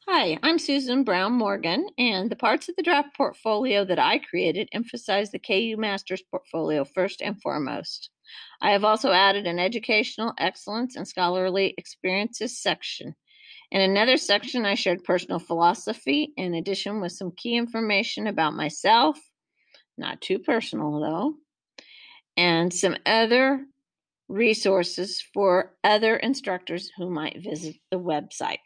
Hi, I'm Susan Brown Morgan, and the parts of the draft portfolio that I created emphasize the KU Masters portfolio first and foremost. I have also added an educational excellence and scholarly experiences section. In another section, I shared personal philosophy in addition with some key information about myself, not too personal though, and some other resources for other instructors who might visit the website.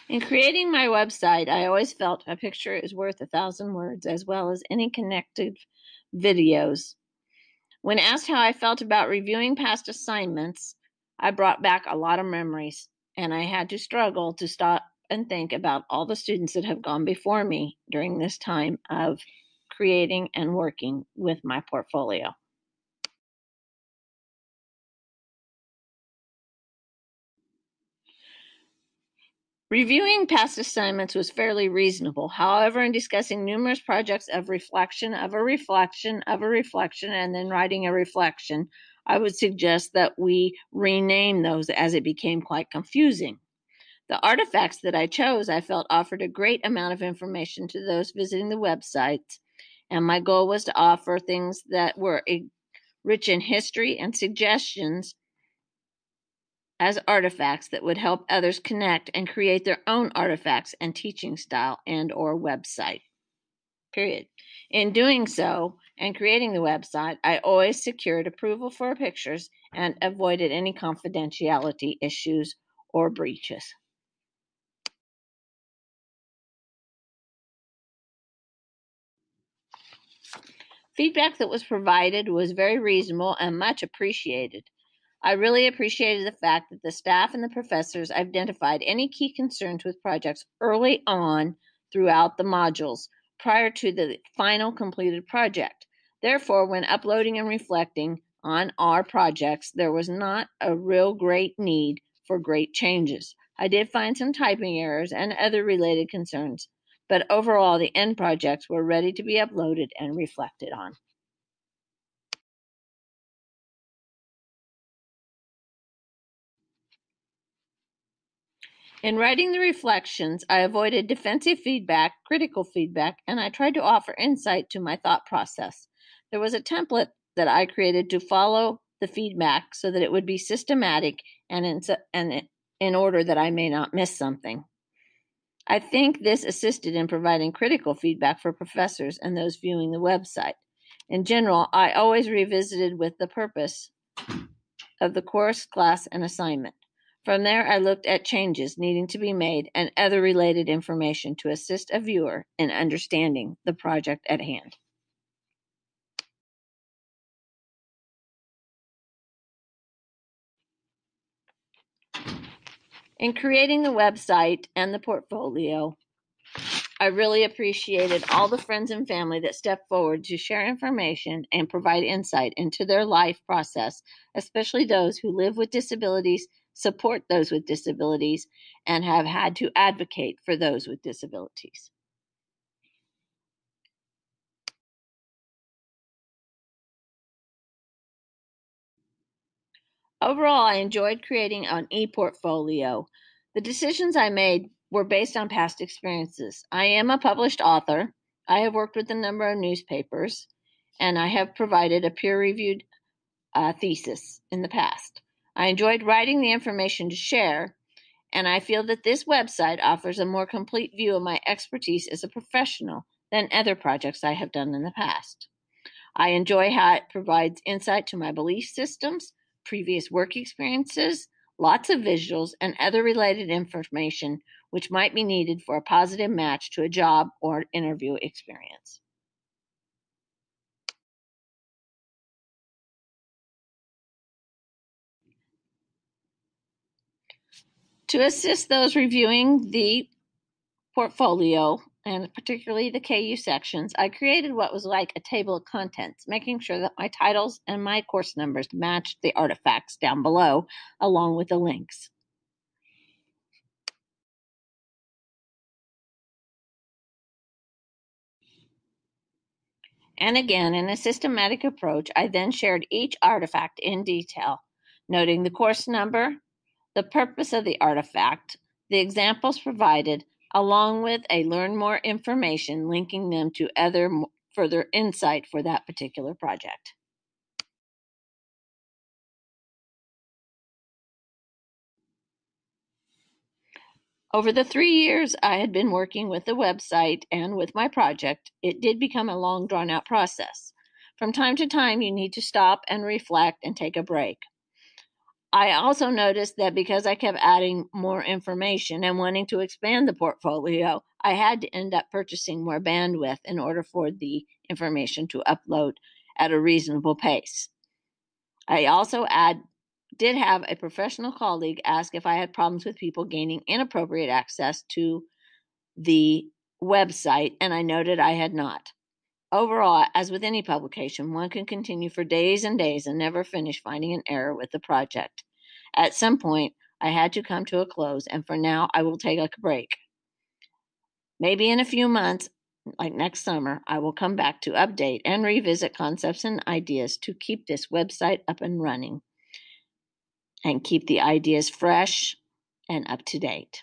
In creating my website, I always felt a picture is worth 1,000 words, as well as any connected videos. When asked how I felt about reviewing past assignments, I brought back a lot of memories, and I had to struggle to stop and think about all the students that have gone before me during this time of creating and working with my portfolio. Reviewing past assignments was fairly reasonable. However, in discussing numerous projects of reflection, of a reflection, of a reflection, and then writing a reflection, I would suggest that we rename those as it became quite confusing. The artifacts that I chose, I felt offered a great amount of information to those visiting the website, and my goal was to offer things that were rich in history and suggestions as artifacts that would help others connect and create their own artifacts and teaching style and or website. Period. In doing so and creating the website, I always secured approval for pictures and avoided any confidentiality issues or breaches. Feedback that was provided was very reasonable and much appreciated. I really appreciated the fact that the staff and the professors identified any key concerns with projects early on throughout the modules prior to the final completed project. Therefore, when uploading and reflecting on our projects, there was not a real great need for great changes. I did find some typing errors and other related concerns, but overall, the end projects were ready to be uploaded and reflected on. In writing the reflections, I avoided defensive feedback, critical feedback, and I tried to offer insight to my thought process. There was a template that I created to follow the feedback so that it would be systematic and in order that I may not miss something. I think this assisted in providing critical feedback for professors and those viewing the website. In general, I always revisited with the purpose of the course, class, and assignment. From there, I looked at changes needing to be made and other related information to assist a viewer in understanding the project at hand. In creating the website and the portfolio, I really appreciated all the friends and family that stepped forward to share information and provide insight into their life process, especially those who live with disabilities, support those with disabilities, and have had to advocate for those with disabilities. Overall, I enjoyed creating an e-portfolio. The decisions I made were based on past experiences. I am a published author. I have worked with a number of newspapers, and I have provided a peer-reviewed thesis in the past. I enjoyed writing the information to share, and I feel that this website offers a more complete view of my expertise as a professional than other projects I have done in the past. I enjoy how it provides insight to my belief systems, previous work experiences, lots of visuals, and other related information which might be needed for a positive match to a job or interview experience. To assist those reviewing the portfolio, and particularly the KU sections, I created what was like a table of contents, making sure that my titles and my course numbers matched the artifacts down below, along with the links. And again, in a systematic approach, I then shared each artifact in detail, noting the course number, the purpose of the artifact, the examples provided, along with a learn more information linking them to other further insight for that particular project. Over the 3 years I had been working with the website and with my project, it did become a long, drawn-out process. From time to time, you need to stop and reflect and take a break. I also noticed that because I kept adding more information and wanting to expand the portfolio, I had to end up purchasing more bandwidth in order for the information to upload at a reasonable pace. I also did have a professional colleague ask if I had problems with people gaining inappropriate access to the website, and I noted I had not. Overall, as with any publication, one can continue for days and days and never finish finding an error with the project. At some point, I had to come to a close, and for now, I will take a break. Maybe in a few months, like next summer, I will come back to update and revisit concepts and ideas to keep this website up and running and keep the ideas fresh and up to date.